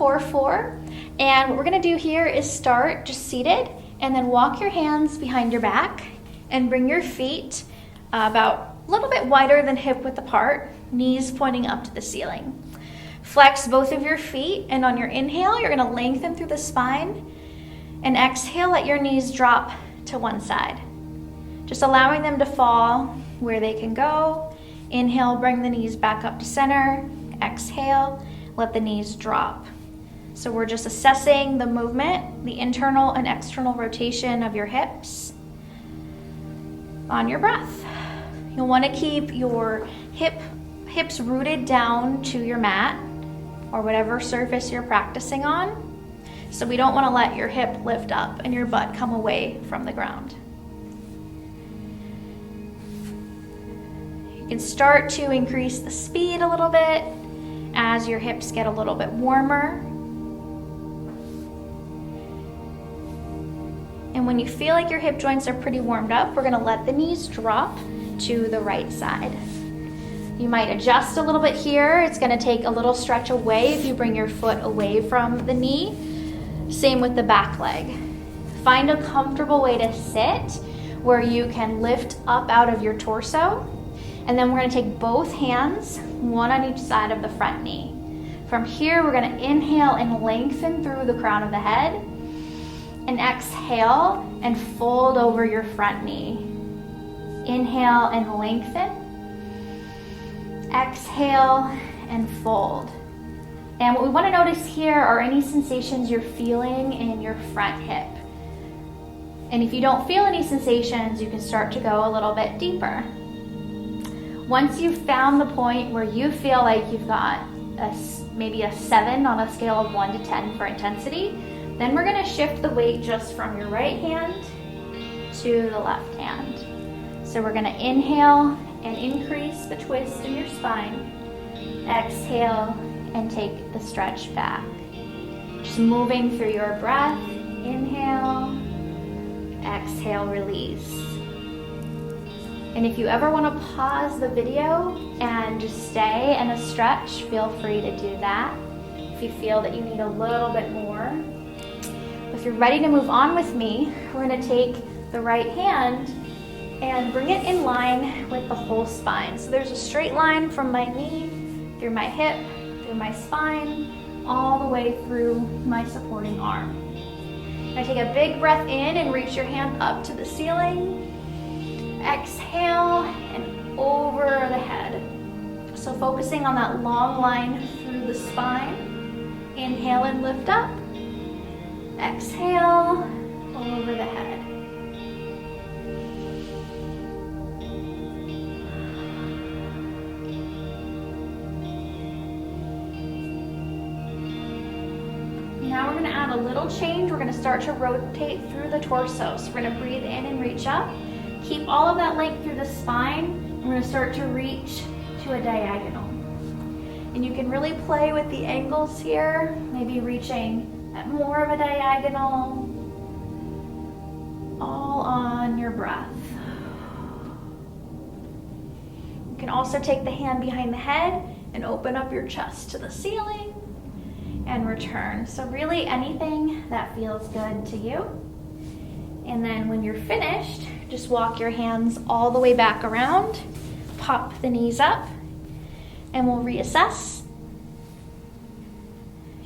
core four. And what we're gonna do here is start just seated and then walk your hands behind your back and bring your feet about a little bit wider than hip width apart, knees pointing up to the ceiling. Flex both of your feet, and on your inhale, you're gonna lengthen through the spine, and exhale, let your knees drop to one side. Just allowing them to fall where they can go. Inhale, bring the knees back up to center. Exhale, let the knees drop. So we're just assessing the movement, the internal and external rotation of your hips on your breath. You'll want to keep your hips rooted down to your mat or whatever surface you're practicing on. So we don't want to let your hip lift up and your butt come away from the ground. You can start to increase the speed a little bit as your hips get a little bit warmer. And when you feel like your hip joints are pretty warmed up, we're going to let the knees drop to the right side. You might adjust a little bit here. It's going to take a little stretch away if you bring your foot away from the knee. Same with the back leg. Find a comfortable way to sit where you can lift up out of your torso. And then we're going to take both hands, one on each side of the front knee. From here, we're going to inhale and lengthen through the crown of the head. And exhale and fold over your front knee. Inhale and lengthen. Exhale and fold. And what we want to notice here are any sensations you're feeling in your front hip. And if you don't feel any sensations, you can start to go a little bit deeper. Once you've found the point where you feel like you've got maybe a 7 on a scale of 1 to 10 for intensity, then we're going to shift the weight just from your right hand to the left hand. So we're going to inhale and increase the twist in your spine. Exhale and take the stretch back. Just moving through your breath. Inhale, exhale, release. And if you ever want to pause the video and just stay in a stretch, feel free to do that if you feel that you need a little bit more. If you're ready to move on with me, we're going to take the right hand and bring it in line with the whole spine. So there's a straight line from my knee, through my hip, through my spine, all the way through my supporting arm. Now take a big breath in and reach your hand up to the ceiling. Exhale and over the head. So focusing on that long line through the spine. Inhale and lift up. Exhale over the head. Now we're going to add a little change. We're going to start to rotate through the torso. So we're going to breathe in and reach up. Keep all of that length through the spine. We're going to start to reach to a diagonal. And you can really play with the angles here, maybe reaching at more of a diagonal, all on your breath. You can also take the hand behind the head and open up your chest to the ceiling and return. So really anything that feels good to you. And then when you're finished, just walk your hands all the way back around, pop the knees up, and we'll reassess.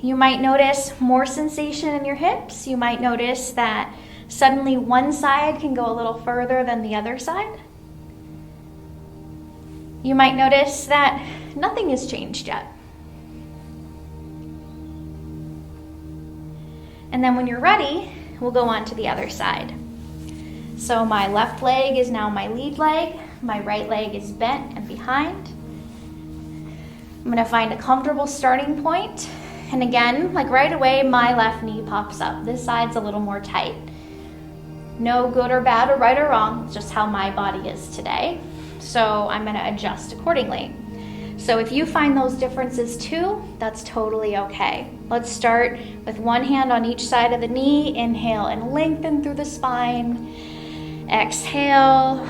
You might notice more sensation in your hips. You might notice that suddenly one side can go a little further than the other side. You might notice that nothing has changed yet. And then when you're ready, we'll go on to the other side. So my left leg is now my lead leg. My right leg is bent and behind. I'm going to find a comfortable starting point. And again, like right away, my left knee pops up. This side's a little more tight. No good or bad or right or wrong. It's just how my body is today. So I'm going to adjust accordingly. So if you find those differences too, that's totally okay. Let's start with one hand on each side of the knee. Inhale and lengthen through the spine. Exhale,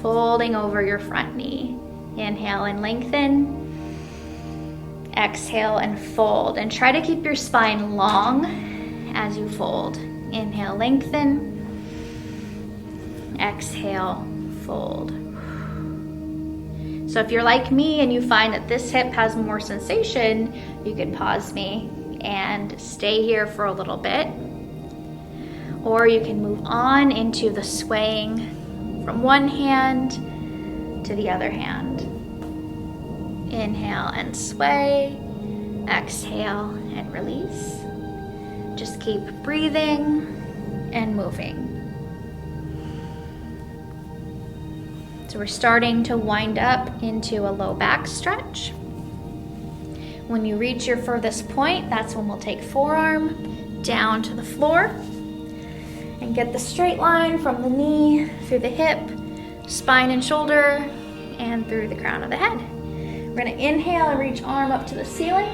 folding over your front knee. Inhale and lengthen. Exhale and fold. And try to keep your spine long as you fold. Inhale, lengthen. Exhale, fold. So if you're like me and you find that this hip has more sensation, you can pause me and stay here for a little bit. Or you can move on into the swaying from one hand to the other hand. Inhale and sway. Exhale and release. Just keep breathing and moving. So we're starting to wind up into a low back stretch. When you reach your furthest point, that's when we'll take forearm down to the floor and get the straight line from the knee through the hip, spine and shoulder, and through the crown of the head. We're gonna inhale and reach arm up to the ceiling.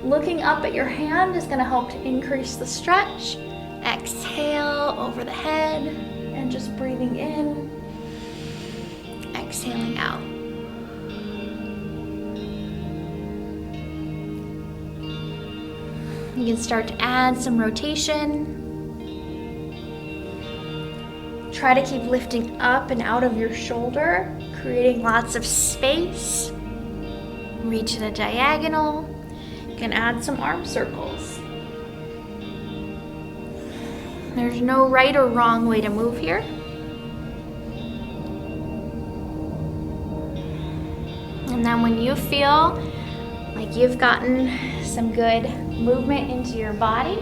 Looking up at your hand is gonna help to increase the stretch. Exhale over the head and just breathing in. Exhaling out. You can start to add some rotation. Try to keep lifting up and out of your shoulder, creating lots of space. Reach the diagonal. You can add some arm circles. There's no right or wrong way to move here. And then when you feel like you've gotten some good movement into your body,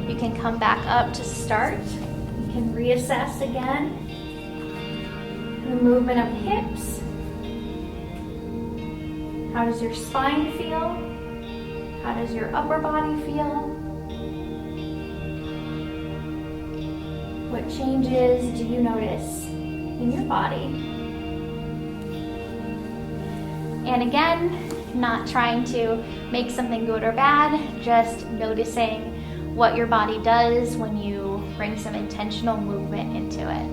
you can come back up to start. You can reassess again the movement of the hips. How does your spine feel? How does your upper body feel? What changes do you notice in your body? And again, not trying to make something good or bad, just noticing what your body does when you bring some intentional movement into it.